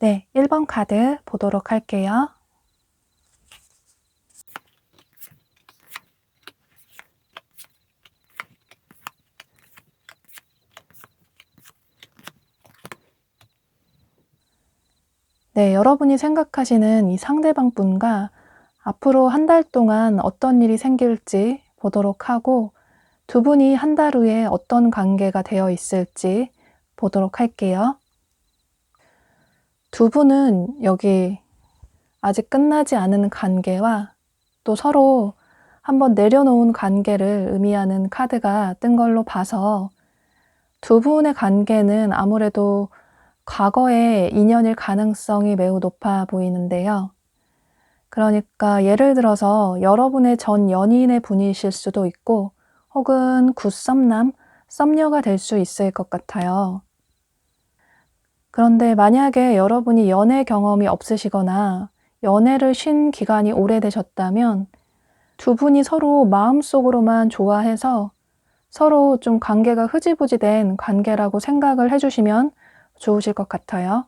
네, 1번 카드 보도록 할게요. 네, 여러분이 생각하시는 이 상대방 분과 앞으로 한 달 동안 어떤 일이 생길지 보도록 하고, 두 분이 한 달 후에 어떤 관계가 되어 있을지 보도록 할게요. 두 분은 여기 아직 끝나지 않은 관계와 또 서로 한번 내려놓은 관계를 의미하는 카드가 뜬 걸로 봐서 두 분의 관계는 아무래도 과거의 인연일 가능성이 매우 높아 보이는데요. 그러니까 예를 들어서 여러분의 전 연인의 분이실 수도 있고 혹은 굿썸남, 썸녀가 될 수 있을 것 같아요. 그런데 만약에 여러분이 연애 경험이 없으시거나 연애를 쉰 기간이 오래되셨다면 두 분이 서로 마음속으로만 좋아해서 서로 좀 관계가 흐지부지 된 관계라고 생각을 해주시면 좋으실 것 같아요.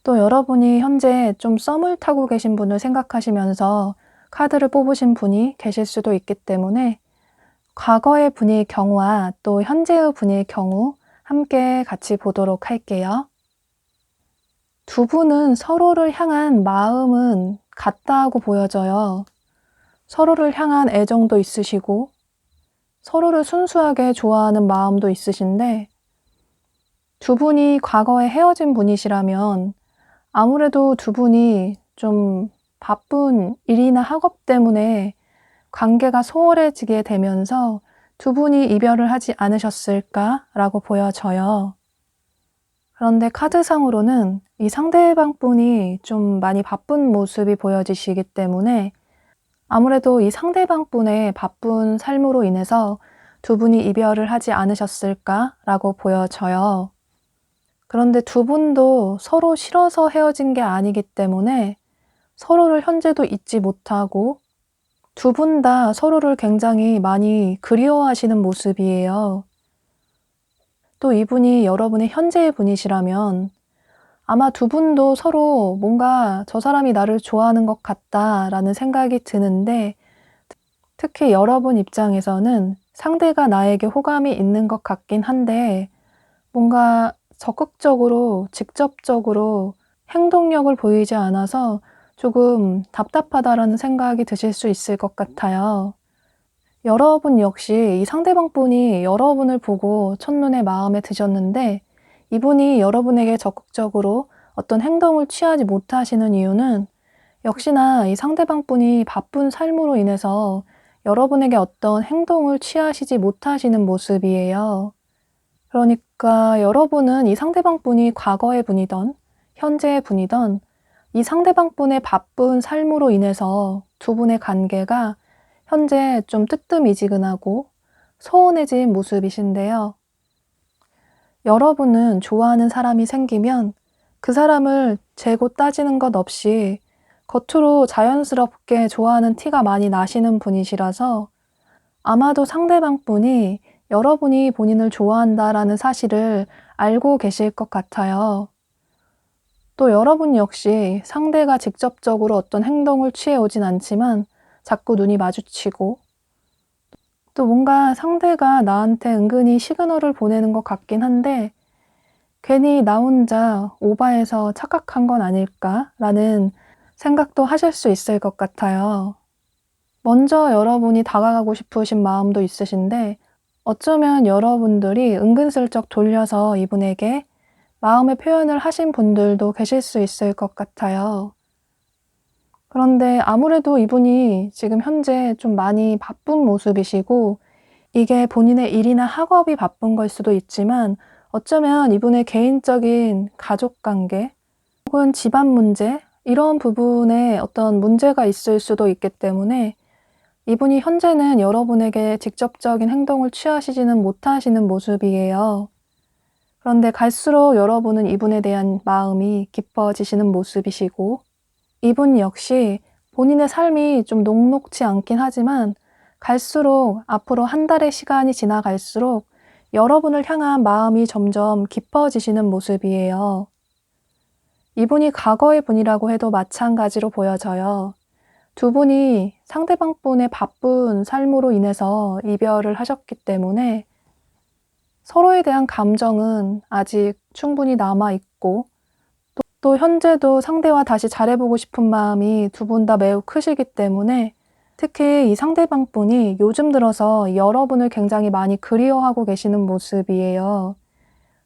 또 여러분이 현재 좀 썸을 타고 계신 분을 생각하시면서 카드를 뽑으신 분이 계실 수도 있기 때문에 과거의 분의 경우와 또 현재의 분의 경우 함께 같이 보도록 할게요. 두 분은 서로를 향한 마음은 같다고 보여져요. 서로를 향한 애정도 있으시고 서로를 순수하게 좋아하는 마음도 있으신데 두 분이 과거에 헤어진 분이시라면 아무래도 두 분이 좀 바쁜 일이나 학업 때문에 관계가 소홀해지게 되면서 두 분이 이별을 하지 않으셨을까라고 보여져요. 그런데 카드상으로는 이 상대방 분이 좀 많이 바쁜 모습이 보여지시기 때문에 아무래도 이 상대방 분의 바쁜 삶으로 인해서 두 분이 이별을 하지 않으셨을까라고 보여져요. 그런데 두 분도 서로 싫어서 헤어진 게 아니기 때문에 서로를 현재도 잊지 못하고 두 분 다 서로를 굉장히 많이 그리워하시는 모습이에요. 또 이분이 여러분의 현재의 분이시라면 아마 두 분도 서로 뭔가 저 사람이 나를 좋아하는 것 같다라는 생각이 드는데 특히 여러분 입장에서는 상대가 나에게 호감이 있는 것 같긴 한데 뭔가 적극적으로, 직접적으로 행동력을 보이지 않아서 조금 답답하다라는 생각이 드실 수 있을 것 같아요. 여러분 역시 이 상대방 분이 여러분을 보고 첫눈에 마음에 드셨는데 이분이 여러분에게 적극적으로 어떤 행동을 취하지 못하시는 이유는 역시나 이 상대방 분이 바쁜 삶으로 인해서 여러분에게 어떤 행동을 취하시지 못하시는 모습이에요. 그러니까 여러분은 이 상대방 분이 과거의 분이든 현재의 분이든 이 상대방 분의 바쁜 삶으로 인해서 두 분의 관계가 현재 좀 뜨뜻미지근하고 소원해진 모습이신데요. 여러분은 좋아하는 사람이 생기면 그 사람을 재고 따지는 것 없이 겉으로 자연스럽게 좋아하는 티가 많이 나시는 분이시라서 아마도 상대방 분이 여러분이 본인을 좋아한다라는 사실을 알고 계실 것 같아요. 또 여러분 역시 상대가 직접적으로 어떤 행동을 취해 오진 않지만 자꾸 눈이 마주치고 또 뭔가 상대가 나한테 은근히 시그널을 보내는 것 같긴 한데 괜히 나 혼자 오바해서 착각한 건 아닐까라는 생각도 하실 수 있을 것 같아요. 먼저 여러분이 다가가고 싶으신 마음도 있으신데 어쩌면 여러분들이 은근슬쩍 돌려서 이분에게 마음의 표현을 하신 분들도 계실 수 있을 것 같아요. 그런데 아무래도 이분이 지금 현재 좀 많이 바쁜 모습이시고 이게 본인의 일이나 학업이 바쁜 걸 수도 있지만 어쩌면 이분의 개인적인 가족관계 혹은 집안 문제 이런 부분에 어떤 문제가 있을 수도 있기 때문에 이분이 현재는 여러분에게 직접적인 행동을 취하시지는 못하시는 모습이에요. 그런데 갈수록 여러분은 이분에 대한 마음이 깊어지시는 모습이시고 이분 역시 본인의 삶이 좀 녹록지 않긴 하지만 갈수록 앞으로 한 달의 시간이 지나갈수록 여러분을 향한 마음이 점점 깊어지시는 모습이에요. 이분이 과거의 분이라고 해도 마찬가지로 보여져요. 두 분이 상대방 분의 바쁜 삶으로 인해서 이별을 하셨기 때문에 서로에 대한 감정은 아직 충분히 남아있고 또 현재도 상대와 다시 잘해보고 싶은 마음이 두 분 다 매우 크시기 때문에 특히 이 상대방 분이 요즘 들어서 여러분을 굉장히 많이 그리워하고 계시는 모습이에요.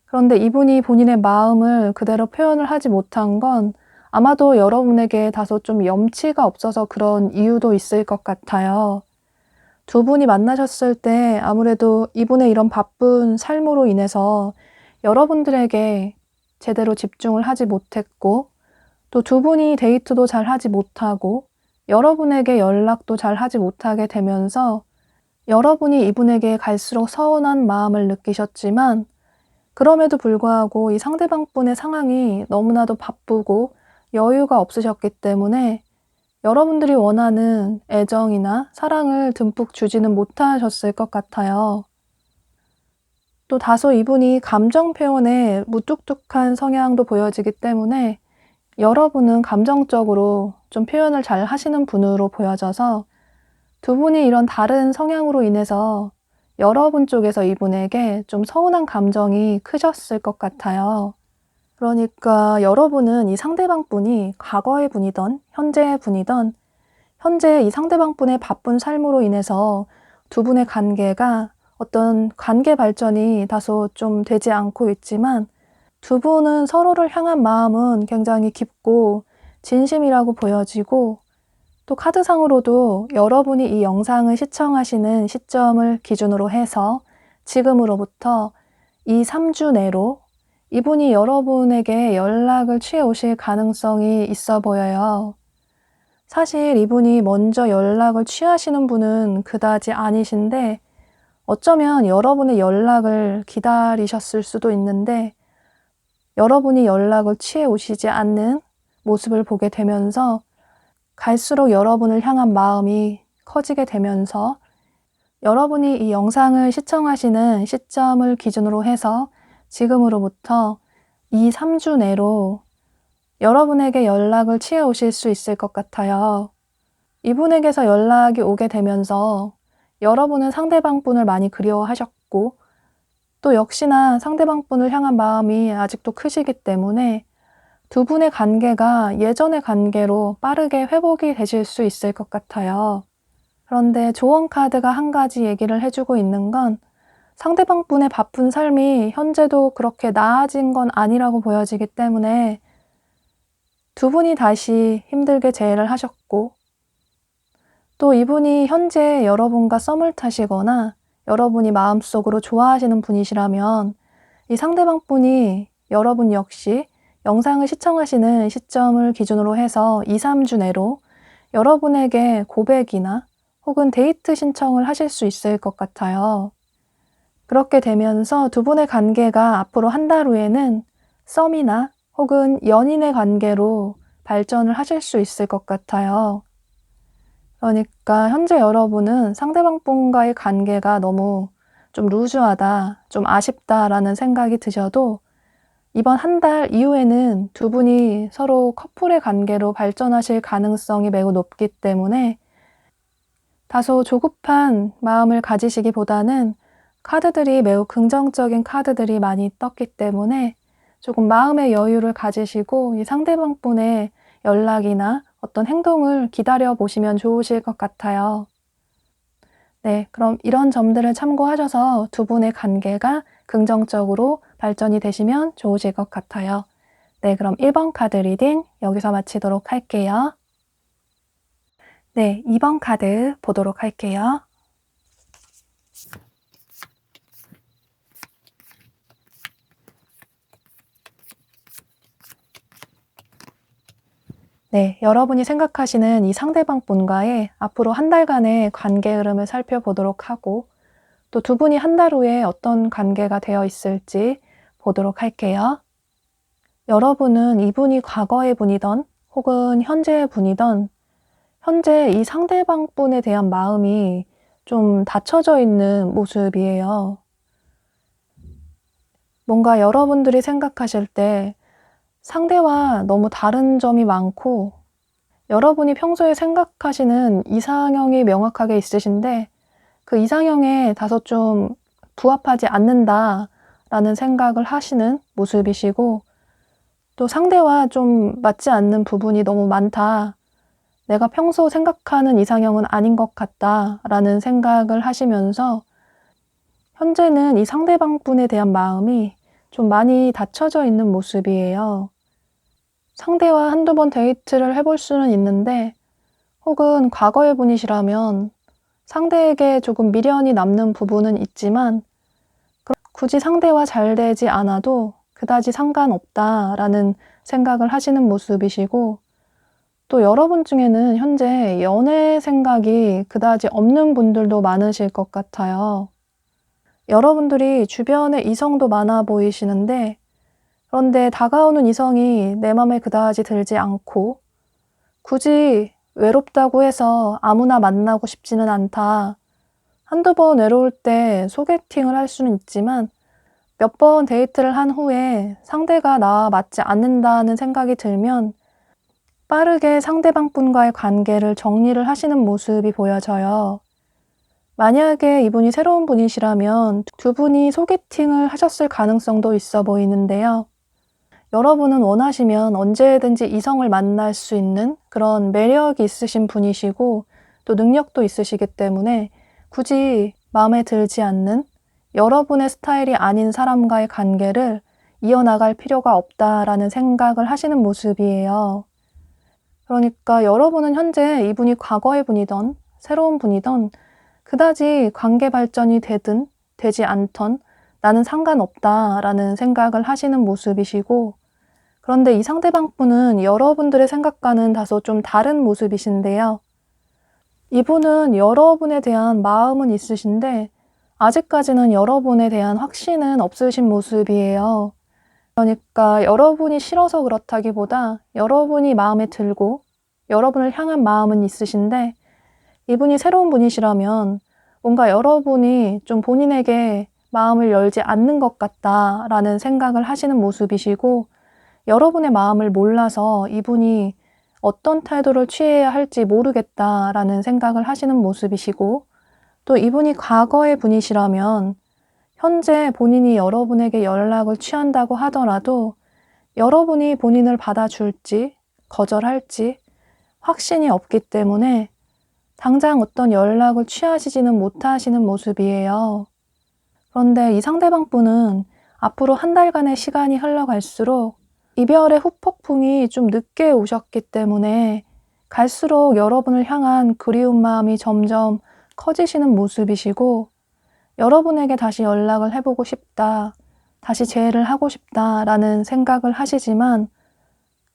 그런데 이분이 본인의 마음을 그대로 표현을 하지 못한 건 아마도 여러분에게 다소 좀 염치가 없어서 그런 이유도 있을 것 같아요. 두 분이 만나셨을 때 아무래도 이분의 이런 바쁜 삶으로 인해서 여러분들에게 제대로 집중을 하지 못했고 또 두 분이 데이트도 잘 하지 못하고 여러분에게 연락도 잘 하지 못하게 되면서 여러분이 이분에게 갈수록 서운한 마음을 느끼셨지만 그럼에도 불구하고 이 상대방 분의 상황이 너무나도 바쁘고 여유가 없으셨기 때문에 여러분들이 원하는 애정이나 사랑을 듬뿍 주지는 못하셨을 것 같아요. 또 다소 이분이 감정 표현에 무뚝뚝한 성향도 보여지기 때문에 여러분은 감정적으로 좀 표현을 잘 하시는 분으로 보여져서 두 분이 이런 다른 성향으로 인해서 여러분 쪽에서 이분에게 좀 서운한 감정이 크셨을 것 같아요. 그러니까 여러분은 이 상대방 분이 과거의 분이든 현재의 분이든 현재 이 상대방 분의 바쁜 삶으로 인해서 두 분의 관계가 어떤 관계 발전이 다소 좀 되지 않고 있지만 두 분은 서로를 향한 마음은 굉장히 깊고 진심이라고 보여지고 또 카드상으로도 여러분이 이 영상을 시청하시는 시점을 기준으로 해서 지금으로부터 2, 3주 내로 이분이 여러분에게 연락을 취해 오실 가능성이 있어 보여요. 사실 이분이 먼저 연락을 취하시는 분은 그다지 아니신데 어쩌면 여러분의 연락을 기다리셨을 수도 있는데 여러분이 연락을 취해 오시지 않는 모습을 보게 되면서 갈수록 여러분을 향한 마음이 커지게 되면서 여러분이 이 영상을 시청하시는 시점을 기준으로 해서 지금으로부터 2, 3주 내로 여러분에게 연락을 취해 오실 수 있을 것 같아요. 이분에게서 연락이 오게 되면서 여러분은 상대방 분을 많이 그리워하셨고 또 역시나 상대방 분을 향한 마음이 아직도 크시기 때문에 두 분의 관계가 예전의 관계로 빠르게 회복이 되실 수 있을 것 같아요. 그런데 조언 카드가 한 가지 얘기를 해주고 있는 건 상대방 분의 바쁜 삶이 현재도 그렇게 나아진 건 아니라고 보여지기 때문에 두 분이 다시 힘들게 재회를 하셨고 또 이분이 현재 여러분과 썸을 타시거나 여러분이 마음속으로 좋아하시는 분이시라면 이 상대방 분이 여러분 역시 영상을 시청하시는 시점을 기준으로 해서 2, 3주 내로 여러분에게 고백이나 혹은 데이트 신청을 하실 수 있을 것 같아요. 그렇게 되면서 두 분의 관계가 앞으로 한 달 후에는 썸이나 혹은 연인의 관계로 발전을 하실 수 있을 것 같아요. 그러니까 현재 여러분은 상대방 분과의 관계가 너무 좀 루즈하다, 좀 아쉽다라는 생각이 드셔도 이번 한 달 이후에는 두 분이 서로 커플의 관계로 발전하실 가능성이 매우 높기 때문에 다소 조급한 마음을 가지시기보다는 카드들이 매우 긍정적인 카드들이 많이 떴기 때문에 조금 마음의 여유를 가지시고 이 상대방 분의 연락이나 어떤 행동을 기다려 보시면 좋으실 것 같아요. 네, 그럼 이런 점들을 참고하셔서 두 분의 관계가 긍정적으로 발전이 되시면 좋으실 것 같아요. 네, 그럼 1번 카드 리딩 여기서 마치도록 할게요. 네, 2번 카드 보도록 할게요. 네, 여러분이 생각하시는 이 상대방 분과의 앞으로 한 달간의 관계 흐름을 살펴보도록 하고 또 두 분이 한 달 후에 어떤 관계가 되어 있을지 보도록 할게요. 여러분은 이분이 과거의 분이던 혹은 현재의 분이던 현재 이 상대방 분에 대한 마음이 좀 닫혀져 있는 모습이에요. 뭔가 여러분들이 생각하실 때 상대와 너무 다른 점이 많고 여러분이 평소에 생각하시는 이상형이 명확하게 있으신데 그 이상형에 다소 좀 부합하지 않는다라는 생각을 하시는 모습이시고 또 상대와 좀 맞지 않는 부분이 너무 많다. 내가 평소 생각하는 이상형은 아닌 것 같다라는 생각을 하시면서 현재는 이 상대방분에 대한 마음이 좀 많이 닫혀져 있는 모습이에요. 상대와 한두 번 데이트를 해볼 수는 있는데 혹은 과거의 분이시라면 상대에게 조금 미련이 남는 부분은 있지만 굳이 상대와 잘 되지 않아도 그다지 상관없다라는 생각을 하시는 모습이시고 또 여러분 중에는 현재 연애 생각이 그다지 없는 분들도 많으실 것 같아요. 여러분들이 주변에 이성도 많아 보이시는데 그런데 다가오는 이성이 내 맘에 그다지 들지 않고 굳이 외롭다고 해서 아무나 만나고 싶지는 않다. 한두 번 외로울 때 소개팅을 할 수는 있지만 몇 번 데이트를 한 후에 상대가 나와 맞지 않는다는 생각이 들면 빠르게 상대방분과의 관계를 정리를 하시는 모습이 보여져요. 만약에 이분이 새로운 분이시라면 두 분이 소개팅을 하셨을 가능성도 있어 보이는데요. 여러분은 원하시면 언제든지 이성을 만날 수 있는 그런 매력이 있으신 분이시고 또 능력도 있으시기 때문에 굳이 마음에 들지 않는 여러분의 스타일이 아닌 사람과의 관계를 이어나갈 필요가 없다라는 생각을 하시는 모습이에요. 그러니까 여러분은 현재 이분이 과거의 분이든 새로운 분이든 그다지 관계 발전이 되든 되지 않던 나는 상관없다라는 생각을 하시는 모습이시고 그런데 이 상대방 분은 여러분들의 생각과는 다소 좀 다른 모습이신데요. 이분은 여러분에 대한 마음은 있으신데 아직까지는 여러분에 대한 확신은 없으신 모습이에요. 그러니까 여러분이 싫어서 그렇다기보다 여러분이 마음에 들고 여러분을 향한 마음은 있으신데 이분이 새로운 분이시라면 뭔가 여러분이 좀 본인에게 마음을 열지 않는 것 같다라는 생각을 하시는 모습이시고 여러분의 마음을 몰라서 이분이 어떤 태도를 취해야 할지 모르겠다라는 생각을 하시는 모습이시고 또 이분이 과거의 분이시라면 현재 본인이 여러분에게 연락을 취한다고 하더라도 여러분이 본인을 받아줄지 거절할지 확신이 없기 때문에 당장 어떤 연락을 취하시지는 못하시는 모습이에요. 그런데 이 상대방 분은 앞으로 한 달간의 시간이 흘러갈수록 이별의 후폭풍이 좀 늦게 오셨기 때문에 갈수록 여러분을 향한 그리운 마음이 점점 커지시는 모습이시고 여러분에게 다시 연락을 해보고 싶다, 다시 재회를 하고 싶다라는 생각을 하시지만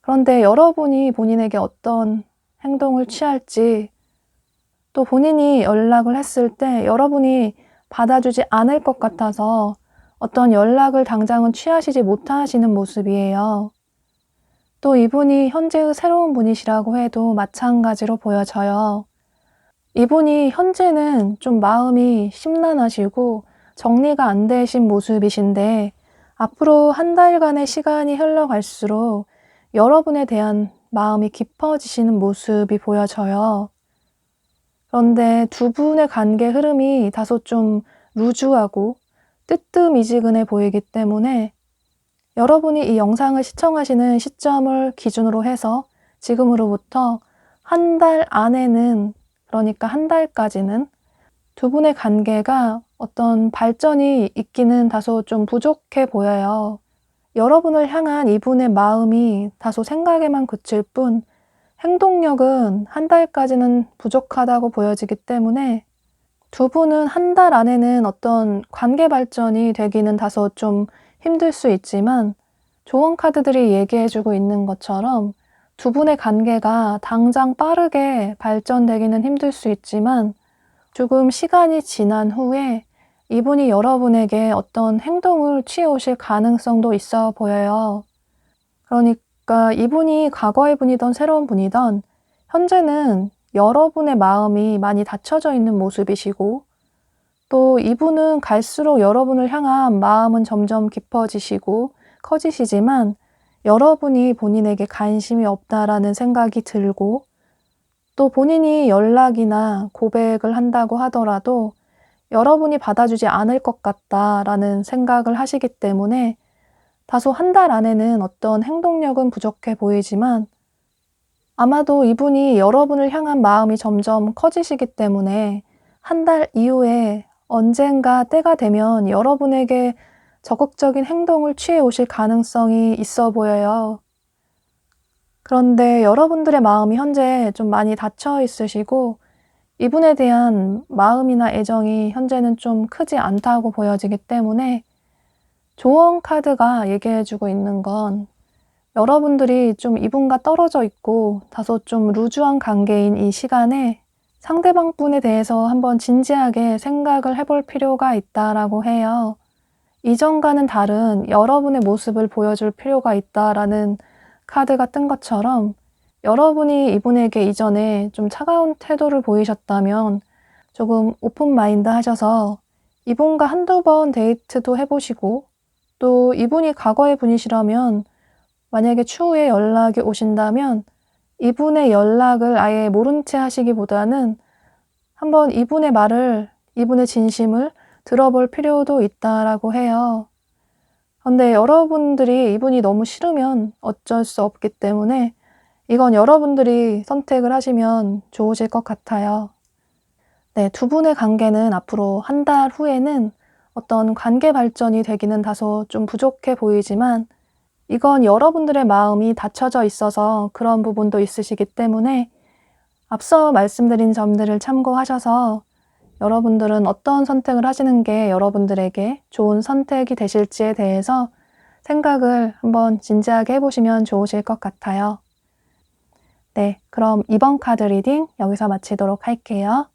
그런데 여러분이 본인에게 어떤 행동을 취할지 또 본인이 연락을 했을 때 여러분이 받아주지 않을 것 같아서 어떤 연락을 당장은 취하시지 못하시는 모습이에요. 또 이분이 현재의 새로운 분이시라고 해도 마찬가지로 보여져요. 이분이 현재는 좀 마음이 심란하시고 정리가 안 되신 모습이신데 앞으로 한 달간의 시간이 흘러갈수록 여러분에 대한 마음이 깊어지시는 모습이 보여져요. 그런데 두 분의 관계 흐름이 다소 좀 루즈하고 뜨뜻미지근해 보이기 때문에 여러분이 이 영상을 시청하시는 시점을 기준으로 해서 지금으로부터 한 달 안에는 그러니까 한 달까지는 두 분의 관계가 어떤 발전이 있기는 다소 좀 부족해 보여요. 여러분을 향한 이분의 마음이 다소 생각에만 그칠 뿐 행동력은 한 달까지는 부족하다고 보여지기 때문에 두 분은 한 달 안에는 어떤 관계 발전이 되기는 다소 좀 힘들 수 있지만 조언 카드들이 얘기해주고 있는 것처럼 두 분의 관계가 당장 빠르게 발전되기는 힘들 수 있지만 조금 시간이 지난 후에 이분이 여러분에게 어떤 행동을 취해오실 가능성도 있어 보여요. 그러니까 이분이 과거의 분이든 새로운 분이든 현재는 여러분의 마음이 많이 닫혀져 있는 모습이시고 또 이분은 갈수록 여러분을 향한 마음은 점점 깊어지시고 커지시지만 여러분이 본인에게 관심이 없다라는 생각이 들고 또 본인이 연락이나 고백을 한다고 하더라도 여러분이 받아주지 않을 것 같다라는 생각을 하시기 때문에 다소 한 달 안에는 어떤 행동력은 부족해 보이지만 아마도 이분이 여러분을 향한 마음이 점점 커지시기 때문에 한 달 이후에 언젠가 때가 되면 여러분에게 적극적인 행동을 취해 오실 가능성이 있어 보여요. 그런데 여러분들의 마음이 현재 좀 많이 닫혀 있으시고 이분에 대한 마음이나 애정이 현재는 좀 크지 않다고 보여지기 때문에 조언 카드가 얘기해주고 있는 건 여러분들이 좀 이분과 떨어져 있고 다소 좀 루즈한 관계인 이 시간에 상대방 분에 대해서 한번 진지하게 생각을 해볼 필요가 있다라고 해요. 이전과는 다른 여러분의 모습을 보여줄 필요가 있다라는 카드가 뜬 것처럼 여러분이 이분에게 이전에 좀 차가운 태도를 보이셨다면 조금 오픈 마인드 하셔서 이분과 한두 번 데이트도 해보시고 또 이분이 과거의 분이시라면 만약에 추후에 연락이 오신다면 이분의 연락을 아예 모른 채 하시기보다는 한번 이분의 말을, 이분의 진심을 들어볼 필요도 있다라고 해요. 근데 여러분들이 이분이 너무 싫으면 어쩔 수 없기 때문에 이건 여러분들이 선택을 하시면 좋으실 것 같아요. 네, 두 분의 관계는 앞으로 한 달 후에는 어떤 관계 발전이 되기는 다소 좀 부족해 보이지만 이건 여러분들의 마음이 닫혀져 있어서 그런 부분도 있으시기 때문에 앞서 말씀드린 점들을 참고하셔서 여러분들은 어떤 선택을 하시는 게 여러분들에게 좋은 선택이 되실지에 대해서 생각을 한번 진지하게 해보시면 좋으실 것 같아요. 네, 그럼 이번 카드 리딩 여기서 마치도록 할게요.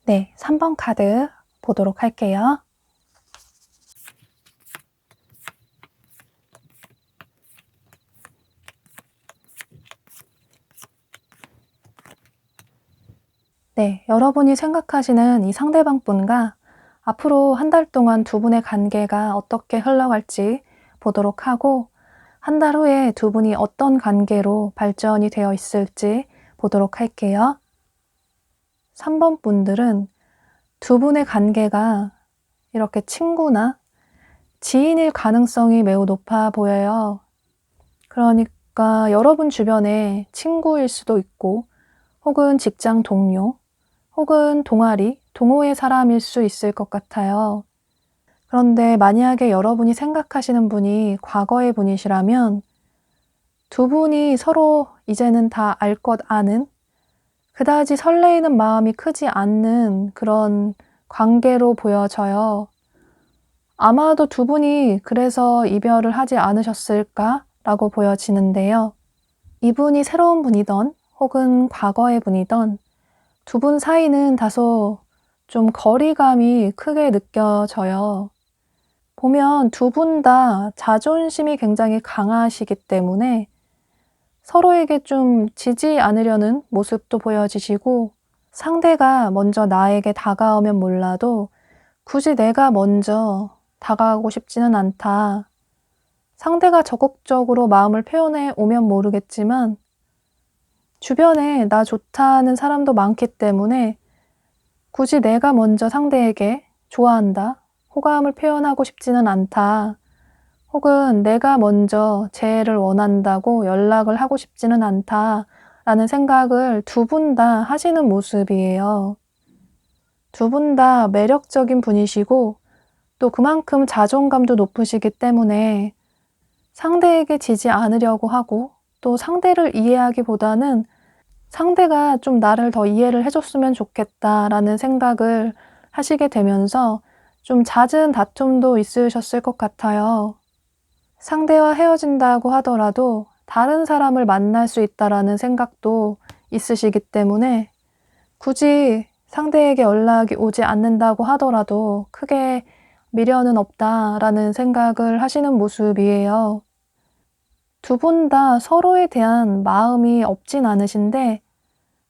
네, 3번 카드 보도록 할게요. 네, 여러분이 생각하시는 이 상대방 분과 앞으로 한 달 동안 두 분의 관계가 어떻게 흘러갈지 보도록 하고 한 달 후에 두 분이 어떤 관계로 발전이 되어 있을지 보도록 할게요. 3번 분들은 두 분의 관계가 이렇게 친구나 지인일 가능성이 매우 높아 보여요. 그러니까 여러분 주변에 친구일 수도 있고 혹은 직장 동료 혹은 동아리, 동호회 사람일 수 있을 것 같아요. 그런데 만약에 여러분이 생각하시는 분이 과거의 분이시라면 두 분이 서로 이제는 다 알 것 아는 그다지 설레이는 마음이 크지 않는 그런 관계로 보여져요. 아마도 두 분이 그래서 이별을 하지 않으셨을까라고 보여지는데요. 이분이 새로운 분이던 혹은 과거의 분이던 두 분 사이는 다소 좀 거리감이 크게 느껴져요. 보면 두 분 다 자존심이 굉장히 강하시기 때문에 서로에게 좀 지지 않으려는 모습도 보여지시고 상대가 먼저 나에게 다가오면 몰라도 굳이 내가 먼저 다가가고 싶지는 않다. 상대가 적극적으로 마음을 표현해 오면 모르겠지만 주변에 나 좋다는 사람도 많기 때문에 굳이 내가 먼저 상대에게 좋아한다, 호감을 표현하고 싶지는 않다. 혹은 내가 먼저 재회를 원한다고 연락을 하고 싶지는 않다. 라는 생각을 두 분 다 하시는 모습이에요. 두 분 다 매력적인 분이시고 또 그만큼 자존감도 높으시기 때문에 상대에게 지지 않으려고 하고 또 상대를 이해하기보다는 상대가 좀 나를 더 이해를 해줬으면 좋겠다라는 생각을 하시게 되면서 좀 잦은 다툼도 있으셨을 것 같아요. 상대와 헤어진다고 하더라도 다른 사람을 만날 수 있다라는 생각도 있으시기 때문에 굳이 상대에게 연락이 오지 않는다고 하더라도 크게 미련은 없다라는 생각을 하시는 모습이에요. 두 분 다 서로에 대한 마음이 없진 않으신데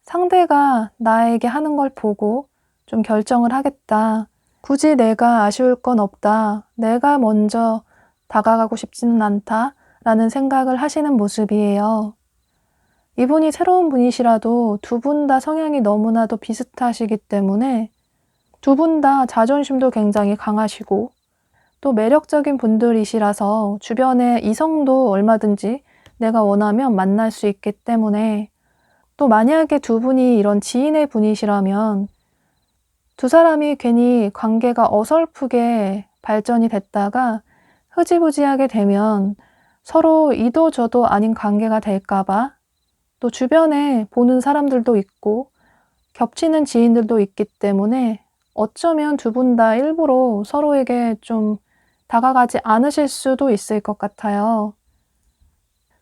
상대가 나에게 하는 걸 보고 좀 결정을 하겠다. 굳이 내가 아쉬울 건 없다. 내가 먼저 다가가고 싶지는 않다라는 생각을 하시는 모습이에요. 이분이 새로운 분이시라도 두 분 다 성향이 너무나도 비슷하시기 때문에 두 분 다 자존심도 굉장히 강하시고 또 매력적인 분들이시라서 주변에 이성도 얼마든지 내가 원하면 만날 수 있기 때문에 또 만약에 두 분이 이런 지인의 분이시라면 두 사람이 괜히 관계가 어설프게 발전이 됐다가 흐지부지하게 되면 서로 이도 저도 아닌 관계가 될까봐 또 주변에 보는 사람들도 있고 겹치는 지인들도 있기 때문에 어쩌면 두 분 다 일부러 서로에게 좀 다가가지 않으실 수도 있을 것 같아요.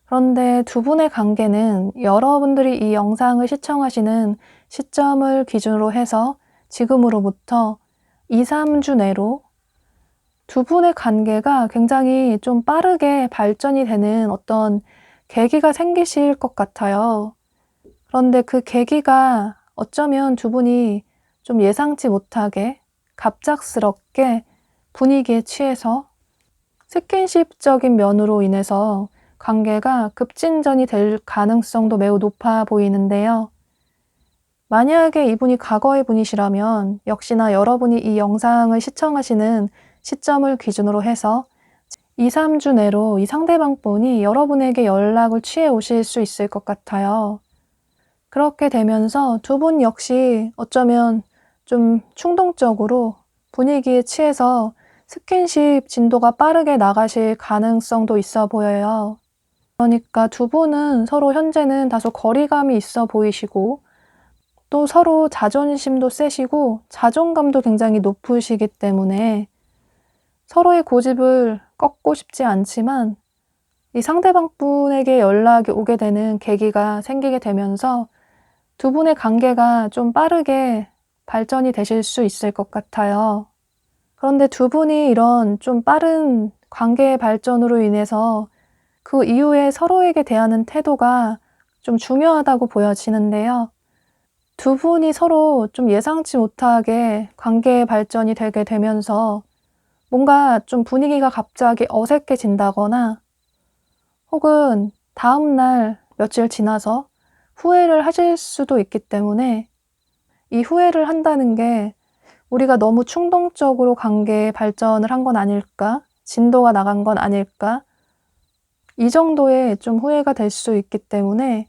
그런데 두 분의 관계는 여러분들이 이 영상을 시청하시는 시점을 기준으로 해서 지금으로부터 2, 3주 내로 두 분의 관계가 굉장히 좀 빠르게 발전이 되는 어떤 계기가 생기실 것 같아요. 그런데 그 계기가 어쩌면 두 분이 좀 예상치 못하게 갑작스럽게 분위기에 취해서 스킨십적인 면으로 인해서 관계가 급진전이 될 가능성도 매우 높아 보이는데요. 만약에 이분이 과거의 분이시라면 역시나 여러분이 이 영상을 시청하시는 시점을 기준으로 해서 2, 3주 내로 이 상대방 분이 여러분에게 연락을 취해 오실 수 있을 것 같아요. 그렇게 되면서 두 분 역시 어쩌면 좀 충동적으로 분위기에 취해서 스킨십 진도가 빠르게 나가실 가능성도 있어 보여요. 그러니까 두 분은 서로 현재는 다소 거리감이 있어 보이시고 또 서로 자존심도 세시고 자존감도 굉장히 높으시기 때문에 서로의 고집을 꺾고 싶지 않지만 이 상대방 분에게 연락이 오게 되는 계기가 생기게 되면서 두 분의 관계가 좀 빠르게 발전이 되실 수 있을 것 같아요. 그런데 두 분이 이런 좀 빠른 관계의 발전으로 인해서 그 이후에 서로에게 대하는 태도가 좀 중요하다고 보여지는데요. 두 분이 서로 좀 예상치 못하게 관계의 발전이 되게 되면서 뭔가 좀 분위기가 갑자기 어색해진다거나 혹은 다음날 며칠 지나서 후회를 하실 수도 있기 때문에 이 후회를 한다는 게 우리가 너무 충동적으로 관계의 발전을 한 건 아닐까? 진도가 나간 건 아닐까? 이 정도의 좀 후회가 될 수 있기 때문에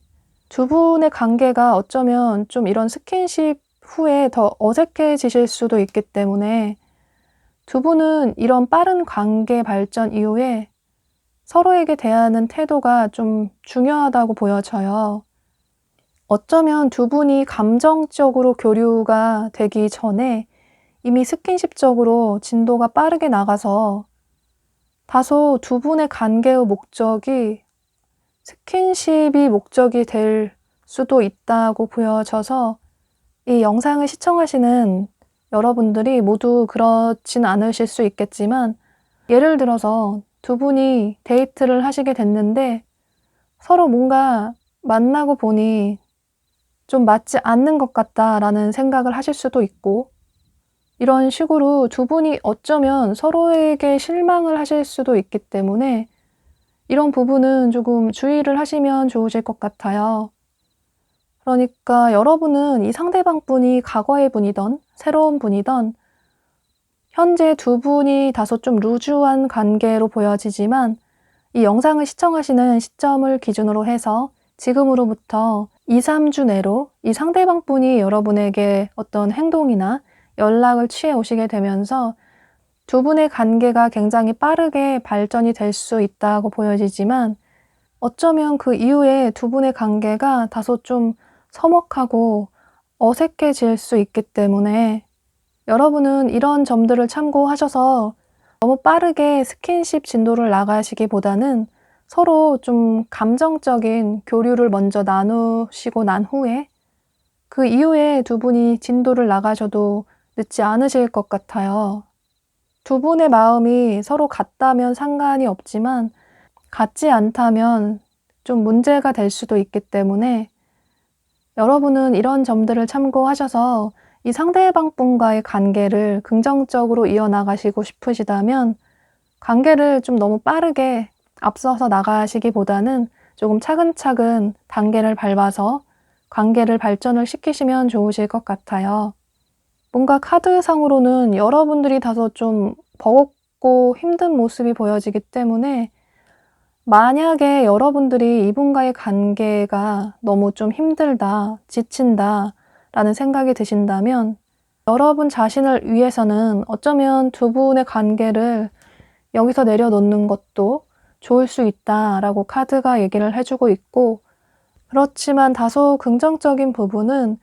두 분의 관계가 어쩌면 좀 이런 스킨십 후에 더 어색해지실 수도 있기 때문에 두 분은 이런 빠른 관계 발전 이후에 서로에게 대하는 태도가 좀 중요하다고 보여져요. 어쩌면 두 분이 감정적으로 교류가 되기 전에 이미 스킨십적으로 진도가 빠르게 나가서 다소 두 분의 관계의 목적이 스킨십이 목적이 될 수도 있다고 보여져서 이 영상을 시청하시는 여러분들이 모두 그렇진 않으실 수 있겠지만 예를 들어서 두 분이 데이트를 하시게 됐는데 서로 뭔가 만나고 보니 좀 맞지 않는 것 같다라는 생각을 하실 수도 있고 이런 식으로 두 분이 어쩌면 서로에게 실망을 하실 수도 있기 때문에 이런 부분은 조금 주의를 하시면 좋으실 것 같아요. 그러니까 여러분은 이 상대방 분이 과거의 분이든 새로운 분이든 현재 두 분이 다소 좀 루즈한 관계로 보여지지만 이 영상을 시청하시는 시점을 기준으로 해서 지금으로부터 2, 3주 내로 이 상대방 분이 여러분에게 어떤 행동이나 연락을 취해 오시게 되면서 두 분의 관계가 굉장히 빠르게 발전이 될 수 있다고 보여지지만 어쩌면 그 이후에 두 분의 관계가 다소 좀 서먹하고 어색해질 수 있기 때문에 여러분은 이런 점들을 참고하셔서 너무 빠르게 스킨십 진도를 나가시기보다는 서로 좀 감정적인 교류를 먼저 나누시고 난 후에 그 이후에 두 분이 진도를 나가셔도 늦지 않으실 것 같아요. 두 분의 마음이 서로 같다면 상관이 없지만 같지 않다면 좀 문제가 될 수도 있기 때문에 여러분은 이런 점들을 참고하셔서 이 상대방 분과의 관계를 긍정적으로 이어나가시고 싶으시다면 관계를 좀 너무 빠르게 앞서서 나가시기보다는 조금 차근차근 단계를 밟아서 관계를 발전을 시키시면 좋으실 것 같아요. 뭔가 카드상으로는 여러분들이 다소 좀 버겁고 힘든 모습이 보여지기 때문에 만약에 여러분들이 이분과의 관계가 너무 좀 힘들다, 지친다 라는 생각이 드신다면 여러분 자신을 위해서는 어쩌면 두 분의 관계를 여기서 내려놓는 것도 좋을 수 있다라고 카드가 얘기를 해주고 있고, 그렇지만 다소 긍정적인 부분은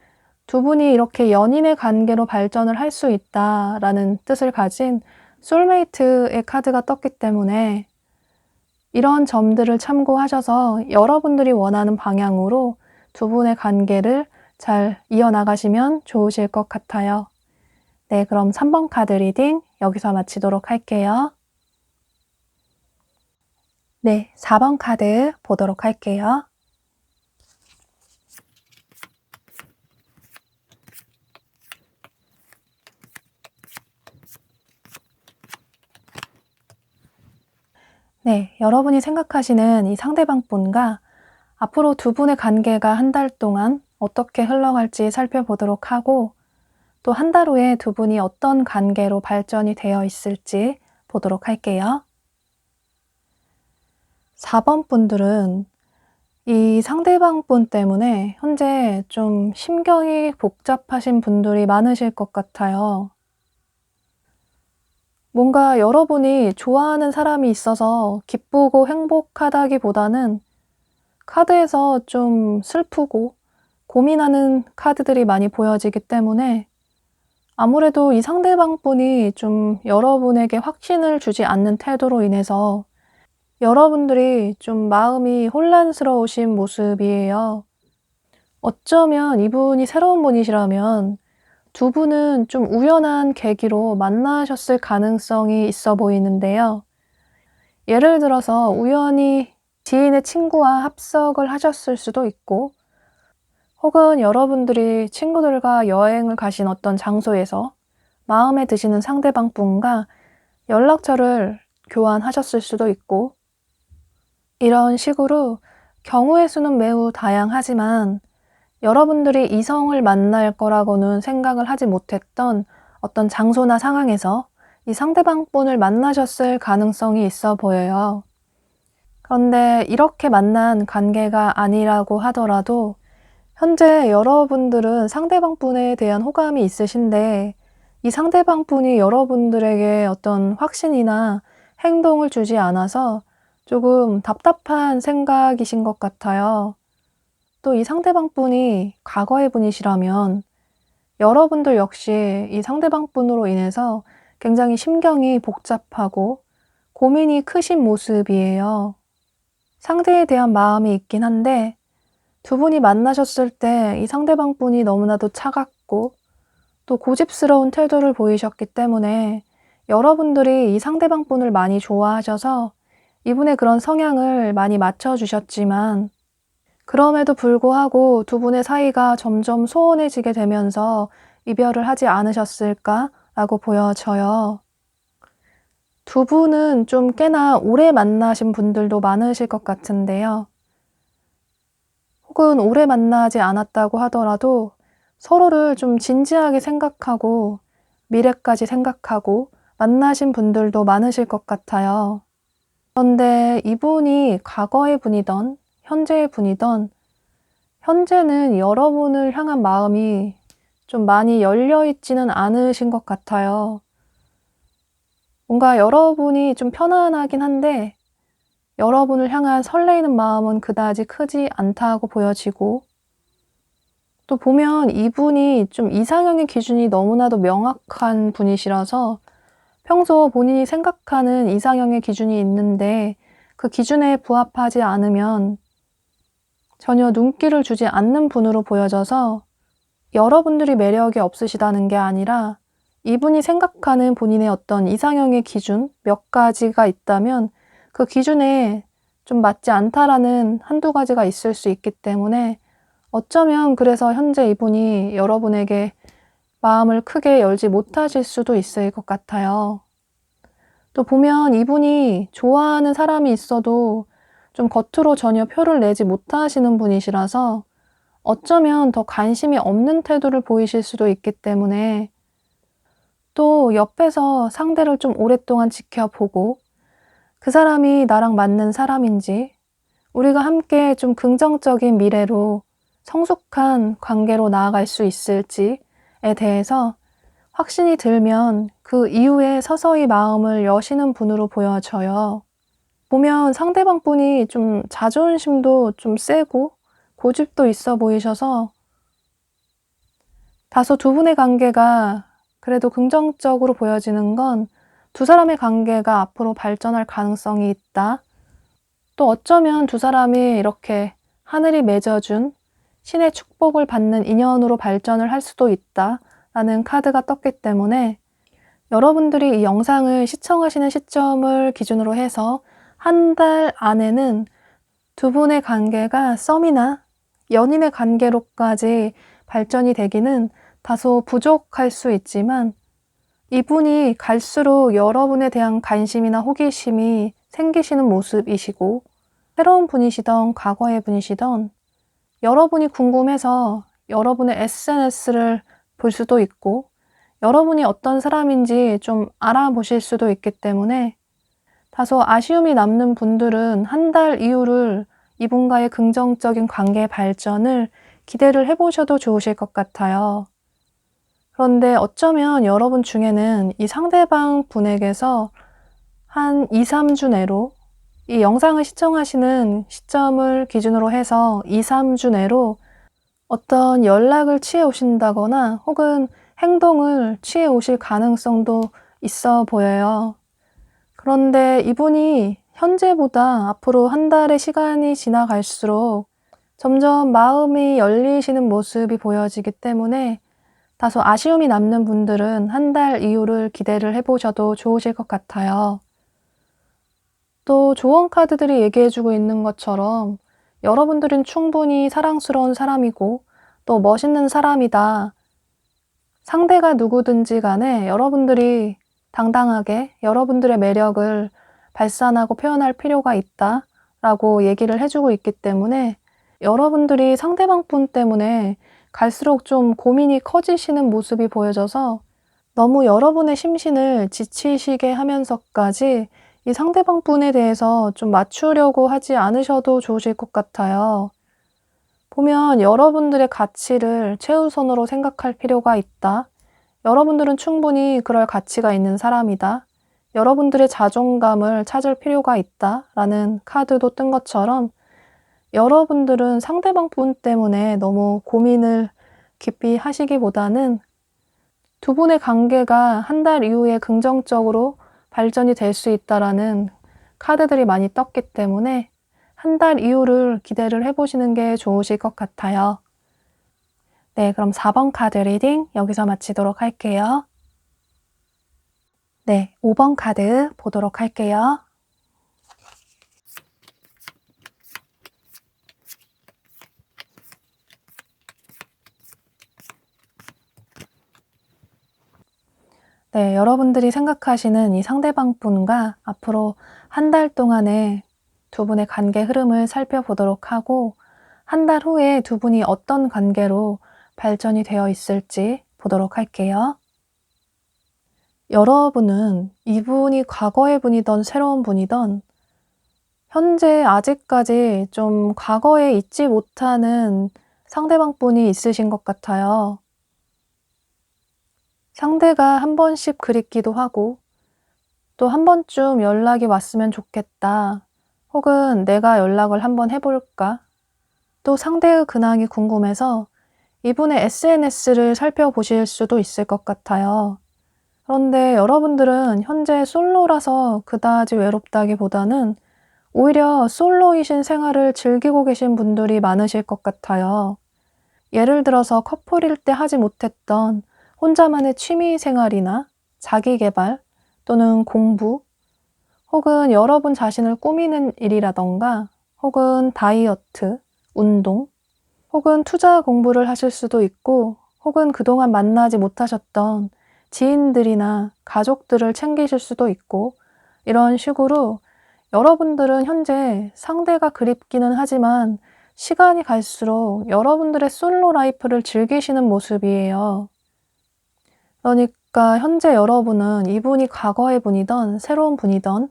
두 분이 이렇게 연인의 관계로 발전을 할 수 있다라는 뜻을 가진 소울메이트의 카드가 떴기 때문에 이런 점들을 참고하셔서 여러분들이 원하는 방향으로 두 분의 관계를 잘 이어나가시면 좋으실 것 같아요. 네, 그럼 3번 카드 리딩 여기서 마치도록 할게요. 네, 4번 카드 보도록 할게요. 네, 여러분이 생각하시는 이 상대방 분과 앞으로 두 분의 관계가 한 달 동안 어떻게 흘러갈지 살펴보도록 하고, 또 한 달 후에 두 분이 어떤 관계로 발전이 되어 있을지 보도록 할게요. 4번 분들은 이 상대방 분 때문에 현재 좀 심경이 복잡하신 분들이 많으실 것 같아요. 뭔가 여러분이 좋아하는 사람이 있어서 기쁘고 행복하다기보다는 카드에서 좀 슬프고 고민하는 카드들이 많이 보여지기 때문에 아무래도 이 상대방 분이 좀 여러분에게 확신을 주지 않는 태도로 인해서 여러분들이 좀 마음이 혼란스러우신 모습이에요. 어쩌면 이분이 새로운 분이시라면 두 분은 좀 우연한 계기로 만나셨을 가능성이 있어 보이는데요. 예를 들어서 우연히 지인의 친구와 합석을 하셨을 수도 있고, 혹은 여러분들이 친구들과 여행을 가신 어떤 장소에서 마음에 드시는 상대방 분과 연락처를 교환하셨을 수도 있고, 이런 식으로 경우의 수는 매우 다양하지만 여러분들이 이성을 만날 거라고는 생각을 하지 못했던 어떤 장소나 상황에서 이 상대방 분을 만나셨을 가능성이 있어 보여요. 그런데 이렇게 만난 관계가 아니라고 하더라도 현재 여러분들은 상대방 분에 대한 호감이 있으신데 이 상대방 분이 여러분들에게 어떤 확신이나 행동을 주지 않아서 조금 답답한 생각이신 것 같아요. 또 이 상대방 분이 과거의 분이시라면 여러분들 역시 이 상대방 분으로 인해서 굉장히 심경이 복잡하고 고민이 크신 모습이에요. 상대에 대한 마음이 있긴 한데 두 분이 만나셨을 때 이 상대방 분이 너무나도 차갑고 또 고집스러운 태도를 보이셨기 때문에 여러분들이 이 상대방 분을 많이 좋아하셔서 이분의 그런 성향을 많이 맞춰주셨지만 그럼에도 불구하고 두 분의 사이가 점점 소원해지게 되면서 이별을 하지 않으셨을까라고 보여져요. 두 분은 좀 꽤나 오래 만나신 분들도 많으실 것 같은데요. 혹은 오래 만나지 않았다고 하더라도 서로를 좀 진지하게 생각하고 미래까지 생각하고 만나신 분들도 많으실 것 같아요. 그런데 이분이 과거의 분이던 현재의 분이던 현재는 여러분을 향한 마음이 좀 많이 열려있지는 않으신 것 같아요. 뭔가 여러분이 좀 편안하긴 한데 여러분을 향한 설레이는 마음은 그다지 크지 않다고 보여지고, 또 보면 이분이 좀 이상형의 기준이 너무나도 명확한 분이시라서 평소 본인이 생각하는 이상형의 기준이 있는데 그 기준에 부합하지 않으면 전혀 눈길을 주지 않는 분으로 보여져서 여러분들이 매력이 없으시다는 게 아니라 이분이 생각하는 본인의 어떤 이상형의 기준 몇 가지가 있다면 그 기준에 좀 맞지 않다라는 한두 가지가 있을 수 있기 때문에 어쩌면 그래서 현재 이분이 여러분에게 마음을 크게 열지 못하실 수도 있을 것 같아요. 또 보면 이분이 좋아하는 사람이 있어도 좀 겉으로 전혀 표를 내지 못하시는 분이시라서 어쩌면 더 관심이 없는 태도를 보이실 수도 있기 때문에 또 옆에서 상대를 좀 오랫동안 지켜보고 그 사람이 나랑 맞는 사람인지 우리가 함께 좀 긍정적인 미래로 성숙한 관계로 나아갈 수 있을지에 대해서 확신이 들면 그 이후에 서서히 마음을 여시는 분으로 보여져요. 보면 상대방 분이 좀 자존심도 좀 세고 고집도 있어 보이셔서 다소 두 분의 관계가 그래도 긍정적으로 보여지는 건 두 사람의 관계가 앞으로 발전할 가능성이 있다. 또 어쩌면 두 사람이 이렇게 하늘이 맺어준 신의 축복을 받는 인연으로 발전을 할 수도 있다 라는 카드가 떴기 때문에 여러분들이 이 영상을 시청하시는 시점을 기준으로 해서 한 달 안에는 두 분의 관계가 썸이나 연인의 관계로까지 발전이 되기는 다소 부족할 수 있지만 이분이 갈수록 여러분에 대한 관심이나 호기심이 생기시는 모습이시고 새로운 분이시던 과거의 분이시던 여러분이 궁금해서 여러분의 SNS를 볼 수도 있고 여러분이 어떤 사람인지 좀 알아보실 수도 있기 때문에 다소 아쉬움이 남는 분들은 한 달 이후를 이분과의 긍정적인 관계 발전을 기대를 해보셔도 좋으실 것 같아요. 그런데 어쩌면 여러분 중에는 이 상대방 분에게서 한 2, 3주 내로 이 영상을 시청하시는 시점을 기준으로 해서 2, 3주 내로 어떤 연락을 취해 오신다거나 혹은 행동을 취해 오실 가능성도 있어 보여요. 그런데 이분이 현재보다 앞으로 한 달의 시간이 지나갈수록 점점 마음이 열리시는 모습이 보여지기 때문에 다소 아쉬움이 남는 분들은 한 달 이후를 기대를 해보셔도 좋으실 것 같아요. 또 조언 카드들이 얘기해주고 있는 것처럼 여러분들은 충분히 사랑스러운 사람이고 또 멋있는 사람이다. 상대가 누구든지 간에 여러분들이 당당하게 여러분들의 매력을 발산하고 표현할 필요가 있다 라고 얘기를 해주고 있기 때문에 여러분들이 상대방 분 때문에 갈수록 좀 고민이 커지시는 모습이 보여져서 너무 여러분의 심신을 지치시게 하면서까지 이 상대방 분에 대해서 좀 맞추려고 하지 않으셔도 좋으실 것 같아요. 보면 여러분들의 가치를 최우선으로 생각할 필요가 있다. 여러분들은 충분히 그럴 가치가 있는 사람이다. 여러분들의 자존감을 찾을 필요가 있다. 라는 카드도 뜬 것처럼 여러분들은 상대방 분 때문에 너무 고민을 깊이 하시기보다는 두 분의 관계가 한 달 이후에 긍정적으로 발전이 될 수 있다라는 카드들이 많이 떴기 때문에 한 달 이후를 기대를 해보시는 게 좋으실 것 같아요. 네, 그럼 4번 카드 리딩 여기서 마치도록 할게요. 네, 5번 카드 보도록 할게요. 네, 여러분들이 생각하시는 이 상대방 분과 앞으로 한 달 동안의 두 분의 관계 흐름을 살펴보도록 하고 한 달 후에 두 분이 어떤 관계로 발전이 되어 있을지 보도록 할게요. 여러분은 이분이 과거의 분이든 새로운 분이든 현재 아직까지 좀 과거에 잊지 못하는 상대방 분이 있으신 것 같아요. 상대가 한 번씩 그립기도 하고 또 한 번쯤 연락이 왔으면 좋겠다. 혹은 내가 연락을 한번 해볼까? 또 상대의 근황이 궁금해서 이분의 SNS를 살펴보실 수도 있을 것 같아요. 그런데 여러분들은 현재 솔로라서 그다지 외롭다기보다는 오히려 솔로이신 생활을 즐기고 계신 분들이 많으실 것 같아요. 예를 들어서 커플일 때 하지 못했던 혼자만의 취미 생활이나 자기 개발 또는 공부 혹은 여러분 자신을 꾸미는 일이라던가 혹은 다이어트, 운동 혹은 투자 공부를 하실 수도 있고 혹은 그동안 만나지 못하셨던 지인들이나 가족들을 챙기실 수도 있고 이런 식으로 여러분들은 현재 상대가 그립기는 하지만 시간이 갈수록 여러분들의 솔로 라이프를 즐기시는 모습이에요. 그러니까 현재 여러분은 이분이 과거의 분이든 새로운 분이든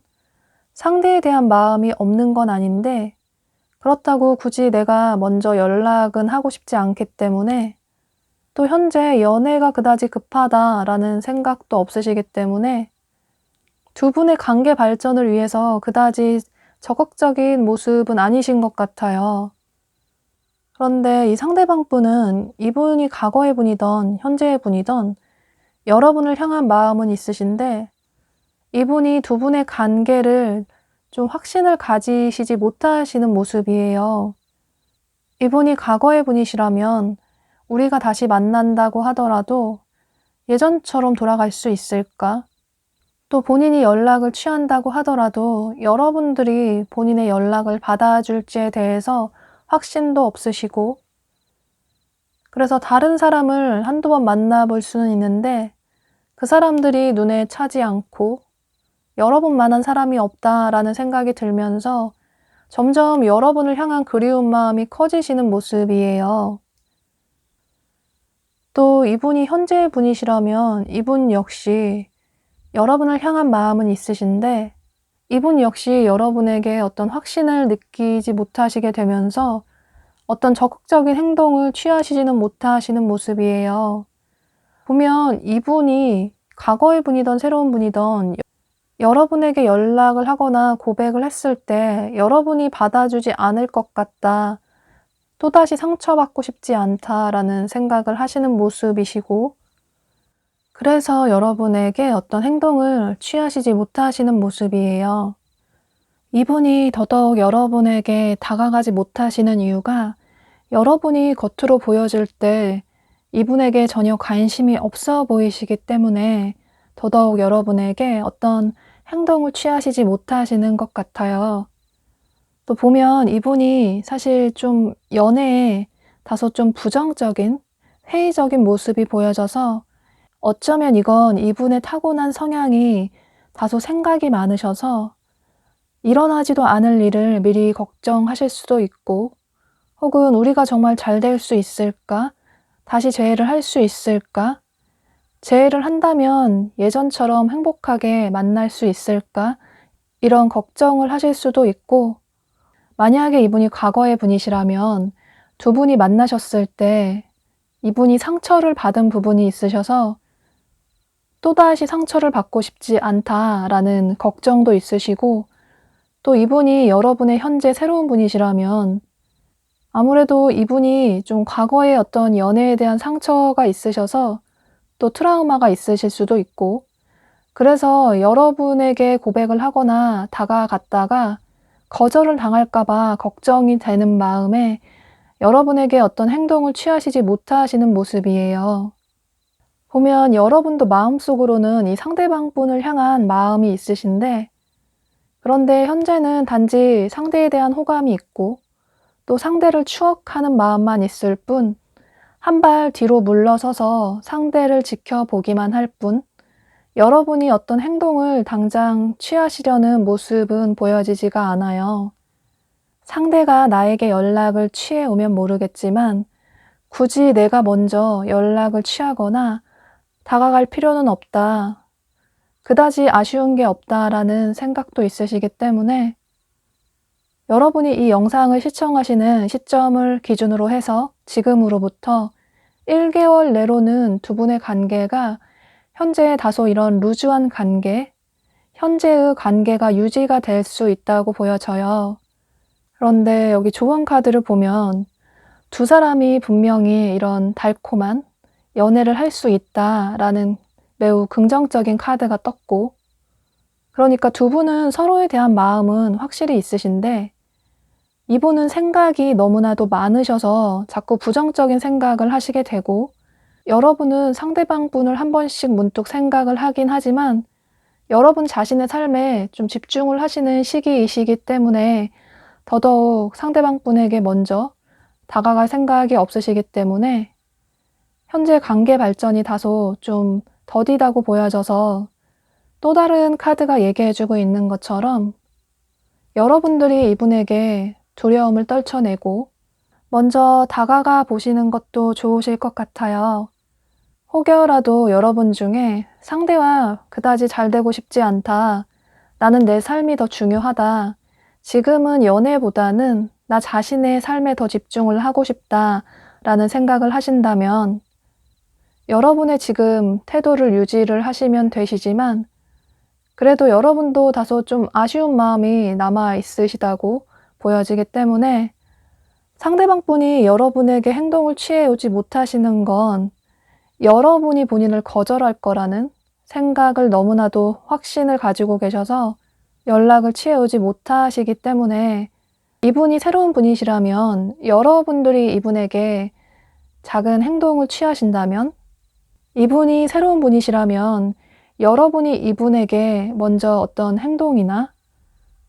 상대에 대한 마음이 없는 건 아닌데, 그렇다고 굳이 내가 먼저 연락은 하고 싶지 않기 때문에, 또 현재 연애가 그다지 급하다라는 생각도 없으시기 때문에 두 분의 관계 발전을 위해서 그다지 적극적인 모습은 아니신 것 같아요. 그런데 이 상대방 분은 이분이 과거의 분이든 현재의 분이든 여러분을 향한 마음은 있으신데, 이분이 두 분의 관계를 좀 확신을 가지시지 못하시는 모습이에요. 이분이 과거의 분이시라면 우리가 다시 만난다고 하더라도 예전처럼 돌아갈 수 있을까? 또 본인이 연락을 취한다고 하더라도 여러분들이 본인의 연락을 받아줄지에 대해서 확신도 없으시고, 그래서 다른 사람을 한두 번 만나볼 수는 있는데 그 사람들이 눈에 차지 않고 여러분만한 사람이 없다라는 생각이 들면서 점점 여러분을 향한 그리운 마음이 커지시는 모습이에요. 또 이분이 현재의 분이시라면 이분 역시 여러분을 향한 마음은 있으신데, 이분 역시 여러분에게 어떤 확신을 느끼지 못하시게 되면서 어떤 적극적인 행동을 취하시지는 못하시는 모습이에요. 보면 이분이 과거의 분이든 새로운 분이든 여러분에게 연락을 하거나 고백을 했을 때 여러분이 받아주지 않을 것 같다, 또다시 상처받고 싶지 않다라는 생각을 하시는 모습이시고, 그래서 여러분에게 어떤 행동을 취하시지 못하시는 모습이에요. 이분이 더더욱 여러분에게 다가가지 못하시는 이유가 여러분이 겉으로 보여줄 때 이분에게 전혀 관심이 없어 보이시기 때문에 더더욱 여러분에게 어떤 행동을 취하시지 못하시는 것 같아요. 또 보면 이분이 사실 좀 연애에 다소 좀 부정적인, 회의적인 모습이 보여져서 어쩌면 이건 이분의 타고난 성향이 다소 생각이 많으셔서 일어나지도 않을 일을 미리 걱정하실 수도 있고, 혹은 우리가 정말 잘 될 수 있을까? 다시 재회를 할 수 있을까? 재회를 한다면 예전처럼 행복하게 만날 수 있을까? 이런 걱정을 하실 수도 있고, 만약에 이분이 과거의 분이시라면 두 분이 만나셨을 때 이분이 상처를 받은 부분이 있으셔서 또다시 상처를 받고 싶지 않다라는 걱정도 있으시고, 또 이분이 여러분의 현재 새로운 분이시라면 아무래도 이분이 좀 과거의 어떤 연애에 대한 상처가 있으셔서 또 트라우마가 있으실 수도 있고, 그래서 여러분에게 고백을 하거나 다가갔다가 거절을 당할까 봐 걱정이 되는 마음에 여러분에게 어떤 행동을 취하시지 못하시는 모습이에요. 보면 여러분도 마음속으로는 이 상대방 분을 향한 마음이 있으신데, 그런데 현재는 단지 상대에 대한 호감이 있고 또 상대를 추억하는 마음만 있을 뿐, 한 발 뒤로 물러서서 상대를 지켜보기만 할 뿐, 여러분이 어떤 행동을 당장 취하시려는 모습은 보여지지가 않아요. 상대가 나에게 연락을 취해 오면 모르겠지만 굳이 내가 먼저 연락을 취하거나 다가갈 필요는 없다, 그다지 아쉬운 게 없다라는 생각도 있으시기 때문에 여러분이 이 영상을 시청하시는 시점을 기준으로 해서 지금으로부터 1개월 내로는 두 분의 관계가 현재 다소 이런 루즈한 관계, 현재의 관계가 유지가 될 수 있다고 보여져요. 그런데 여기 조언 카드를 보면 두 사람이 분명히 이런 달콤한 연애를 할 수 있다라는 매우 긍정적인 카드가 떴고, 그러니까 두 분은 서로에 대한 마음은 확실히 있으신데 이분은 생각이 너무나도 많으셔서 자꾸 부정적인 생각을 하시게 되고, 여러분은 상대방 분을 한 번씩 문득 생각을 하긴 하지만 여러분 자신의 삶에 좀 집중을 하시는 시기이시기 때문에 더더욱 상대방 분에게 먼저 다가갈 생각이 없으시기 때문에 현재 관계 발전이 다소 좀 더디다고 보여져서 또 다른 카드가 얘기해주고 있는 것처럼 여러분들이 이분에게 두려움을 떨쳐내고 먼저 다가가 보시는 것도 좋으실 것 같아요. 혹여라도 여러분 중에 상대와 그다지 잘 되고 싶지 않다. 나는 내 삶이 더 중요하다. 지금은 연애보다는 나 자신의 삶에 더 집중을 하고 싶다. 라는 생각을 하신다면 여러분의 지금 태도를 유지를 하시면 되시지만 그래도 여러분도 다소 좀 아쉬운 마음이 남아 있으시다고 보여지기 때문에 상대방 분이 여러분에게 행동을 취해오지 못하시는 건 여러분이 본인을 거절할 거라는 생각을 너무나도 확신을 가지고 계셔서 연락을 취해오지 못하시기 때문에 이분이 새로운 분이시라면 여러분들이 이분에게 작은 행동을 취하신다면 이분이 새로운 분이시라면 여러분이 이분에게 먼저 어떤 행동이나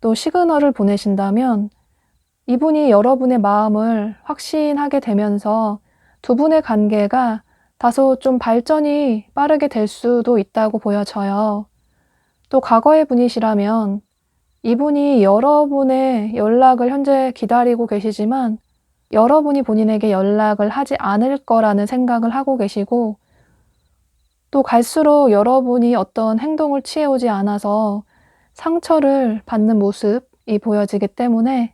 또 시그널을 보내신다면 이분이 여러분의 마음을 확신하게 되면서 두 분의 관계가 다소 좀 발전이 빠르게 될 수도 있다고 보여져요. 또 과거의 분이시라면 이분이 여러분의 연락을 현재 기다리고 계시지만 여러분이 본인에게 연락을 하지 않을 거라는 생각을 하고 계시고 또 갈수록 여러분이 어떤 행동을 취해오지 않아서 상처를 받는 모습이 보여지기 때문에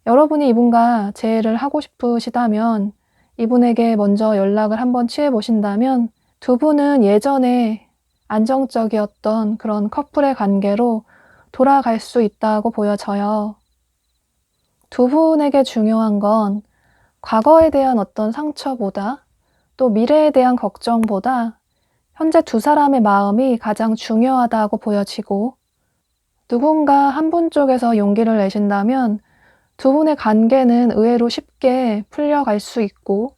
여러분이 이분과 재회를 하고 싶으시다면 이분에게 먼저 연락을 한번 취해보신다면 두 분은 예전에 안정적이었던 그런 커플의 관계로 돌아갈 수 있다고 보여져요. 두 분에게 중요한 건 과거에 대한 어떤 상처보다 또 미래에 대한 걱정보다 현재 두 사람의 마음이 가장 중요하다고 보여지고 누군가 한 분 쪽에서 용기를 내신다면 두 분의 관계는 의외로 쉽게 풀려갈 수 있고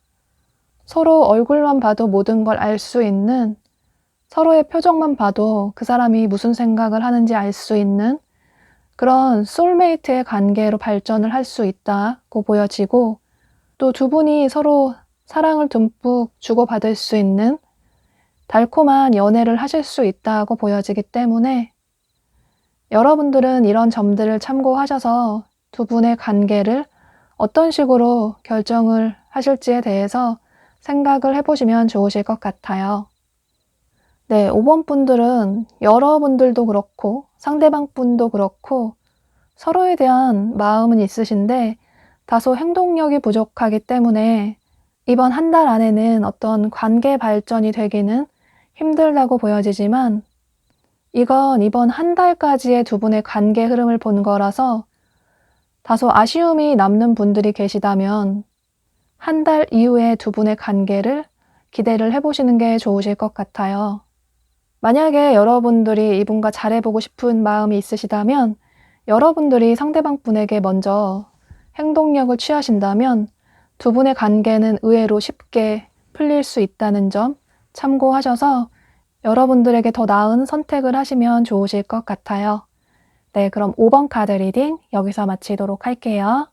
서로 얼굴만 봐도 모든 걸 알 수 있는 서로의 표정만 봐도 그 사람이 무슨 생각을 하는지 알 수 있는 그런 소울메이트의 관계로 발전을 할 수 있다고 보여지고 또 두 분이 서로 사랑을 듬뿍 주고받을 수 있는 달콤한 연애를 하실 수 있다고 보여지기 때문에 여러분들은 이런 점들을 참고하셔서 두 분의 관계를 어떤 식으로 결정을 하실지에 대해서 생각을 해보시면 좋으실 것 같아요. 네, 5번 분들은 여러분들도 그렇고 상대방 분도 그렇고 서로에 대한 마음은 있으신데 다소 행동력이 부족하기 때문에 이번 한 달 안에는 어떤 관계 발전이 되기는 힘들다고 보여지지만 이건 이번 한 달까지의 두 분의 관계 흐름을 본 거라서 다소 아쉬움이 남는 분들이 계시다면 한 달 이후에 두 분의 관계를 기대를 해보시는 게 좋으실 것 같아요. 만약에 여러분들이 이분과 잘해보고 싶은 마음이 있으시다면 여러분들이 상대방 분에게 먼저 행동력을 취하신다면 두 분의 관계는 의외로 쉽게 풀릴 수 있다는 점 참고하셔서 여러분들에게 더 나은 선택을 하시면 좋으실 것 같아요. 네, 그럼 5번 카드 리딩 여기서 마치도록 할게요.